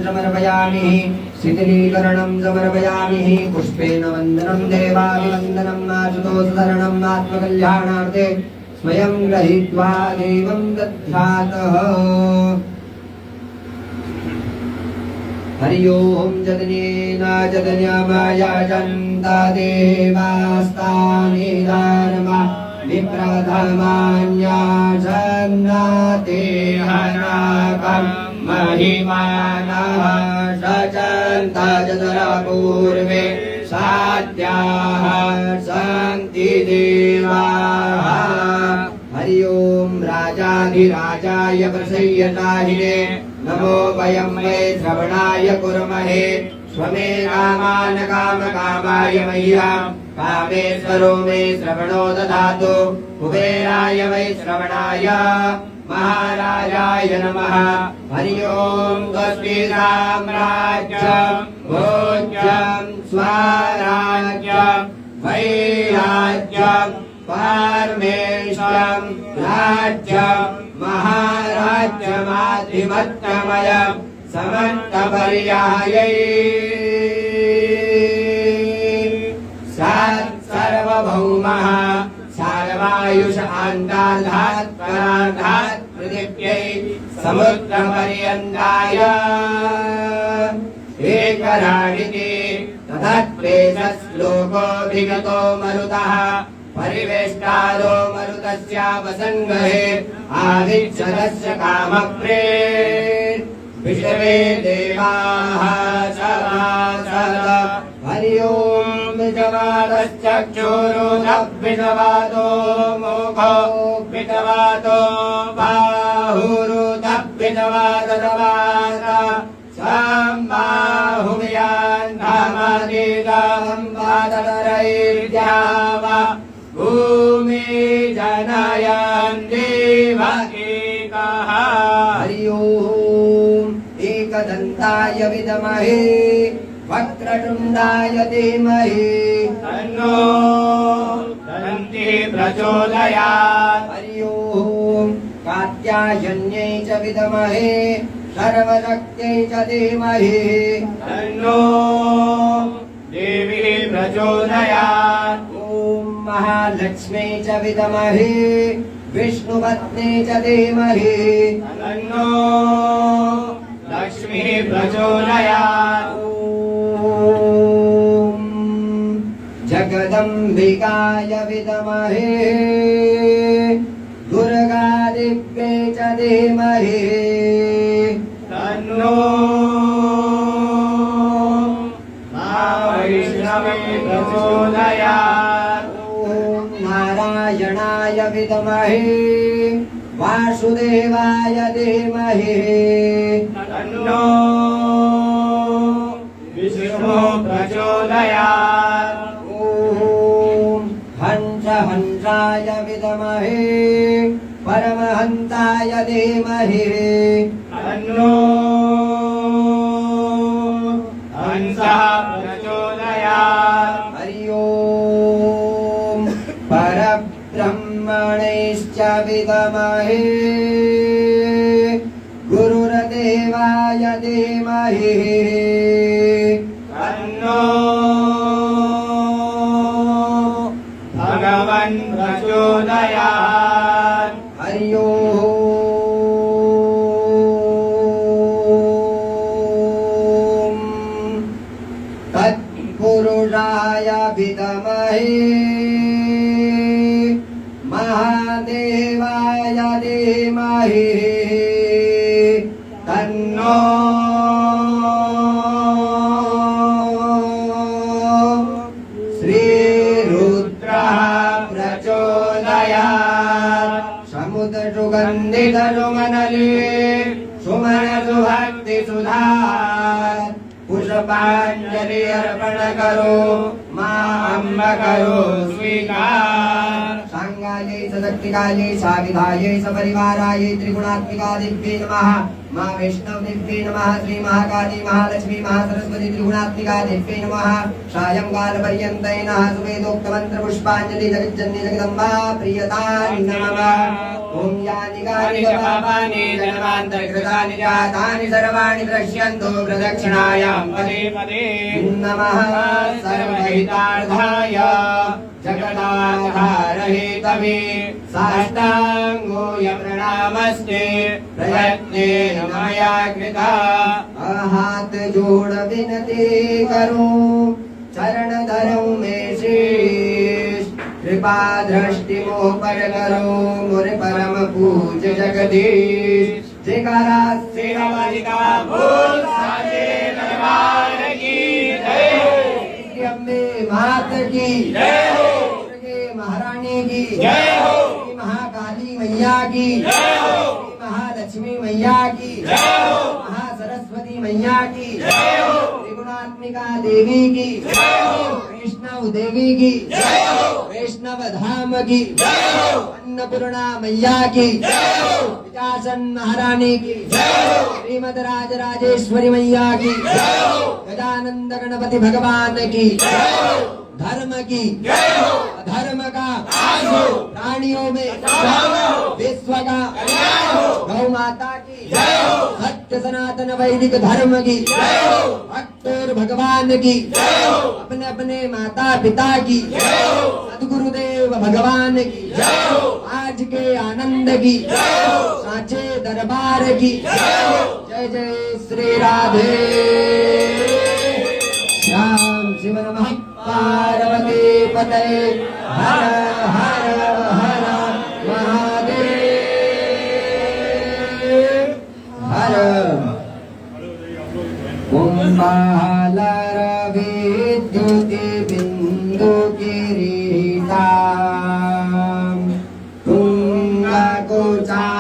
समर्पयामि शीतलीकरणं समर्पयामि पुष्पेण वन्दनं देवाभिवन्दनं आशुतोषधरणम् आत्मकल्याणार्थे स्वयं गृहीत्वा देवं दध्यातः। हरि ओं जदनेन जदन्यमाया जन्ता देवास्तानि धर्मा विप्रधमान्या जन्नाते हनाकम् महिमानः सचन्ता जदरा पूर्वे साध्य आदित्याः सन्ति देवाः हरि ओम राजाधिराजाय प्रसय्यताहिने नमो वयं वै श्रवणाय कुर्महे स्वमे कामान् कामकामाय मह्यं कामेश्वरो मे श्रवणो दधातु कुबेराय वै श्रवणाय महाराजाय नमः हरि ओम स्वस्ति साम्राज्यं भोज्यं स्वराज्यं वैराज्यं परमेश्वरं राज्यं महाराज्यमाधिपत्यमयं समन्तपर्यायै सर्वभौमः सर्वायुष आन्ताधात् पराधात् पृथिव्यै समुद्रपर्यन्ताय एकराणिति तथात्प्रेतश्लोकोऽभिगतो मरुतः परिवेष्टारो मरुतस्यावसङ्गहे आदिच्छदस्य कामप्रेत् विषवे देवाः सभासद हरि ओम विषवादश्चक्षुरुदभिषवादो मुखो विषवादो बाहुरुदभिषवादवाद सम्बाहुव्यान्धामदिदम्बादरैर्द्याव भूमि जनयन् देव एकः हरि ओम एकदन्ताय विद्महे वक्रतुण्डाय धीमहि तन्नो दन्तिः प्रचोदयात् हरि ओम कात्यायन्यै च विद्महे सर्वशक्त्यै च धीमहि तन्नो देवी प्रचोदयात् ॐ महालक्ष्म्यै च विद्महे विष्णुपत्न्यै च धीमहि तन्नो लक्ष्मीः प्रचोदयात् ॐ जगदम्बिकाय विद्महे दुर्गादिव्यै च धीमहि तन्नो वैष्णवे प्रचोदयात् ॐ नारायणाय विद्महे वासुदेवाय धीमहि तन्नो विष्णुः प्रचोदयात् ॐ हंसाय विद्महे परमहंसाय धीमहि तन्नो हंसः प्रचोदयात् हरि ओम परब्रह्मणैश्च विद्महे गुरुर्देवाय धीमहि तन्नो भगवन् प्रचोदयात् हरि ओम तत्पुरुषाय विद्महे महादेवाय धीमहि तन्नो श्रीरुद्रः प्रचोदयात् समुद्रसुगन्धितसुमनले सुमनसुभक्तिसुधात् पुष्पाञ्जलि अर्पण करो मां अम्ब करो स्वीकार सांगायै सशक्तिकायै साविधायै सपरिवारायै त्रिगुणात्मिका दिव्यै नमः मां वैष्णव दिव्यै नमः श्री महाकाली महालक्ष्मी महासरस्वती त्रिगुणात्मिका दिव्यै नमः सायंकाल पर्यन्तै नः सुवेदोक्त मंत्र पुष्पाञ्जलि जगज्जननी जगदम्बा प्रियतानि नमः ओम यानि कानि पापानि जन्मान्तरकृतानि जातानि सर्वाणि द्रक्ष्यन्तु प्रदक्षिणायां पदे पदे नमः सर्वहितार्थाय जगदाधारहितवे साष्टांगोऽयं प्रणामस्ते प्रयत्नेन मया कृता हाथ जोड़ विनती करो चरण धरो में शीश कृपा दृष्टि मोह पर करो मोरे परम पूज्य जगदीश जयकारा सेवा बोल साचे दरबार की जय। मात की जय हो। दुर्गे महारानी की जय हो। श्री महाकाली मैया की जय हो। श्री महालक्ष्मी मैया की जय हो। महासरस्वती मैया की जय हो। त्रिगुणात्मिका देवी की जय हो। वैष्णव देवी की जय हो। वैष्णव धाम की जय हो। अन्नपूर्णा मैया की जय हो। विकासन महारानी की जय हो। श्रीमद राजराजेश्वरी मैया की जय हो। गजानंद गणपति भगवान की जय हो। धर्म की जय हो। धर्म का नाश हो। प्राणियों में कल्याण हो। विश्व का कल्याण हो। गौ माता की जय हो। सत्य सनातन वैदिक धर्म की जय हो। भक्त और भगवान की जय हो। अपने अपने माता पिता की जय हो। सदगुरुदेव भगवान की जय हो। आज के आनंद की जय हो। साचे दरबार की जय हो। जय जय श्री राधे श्याम शिव नमः पार्वती पते हर हर हर महादेव हर कुंभालर विद्युति बिंदु किरीटा तुंग कुचा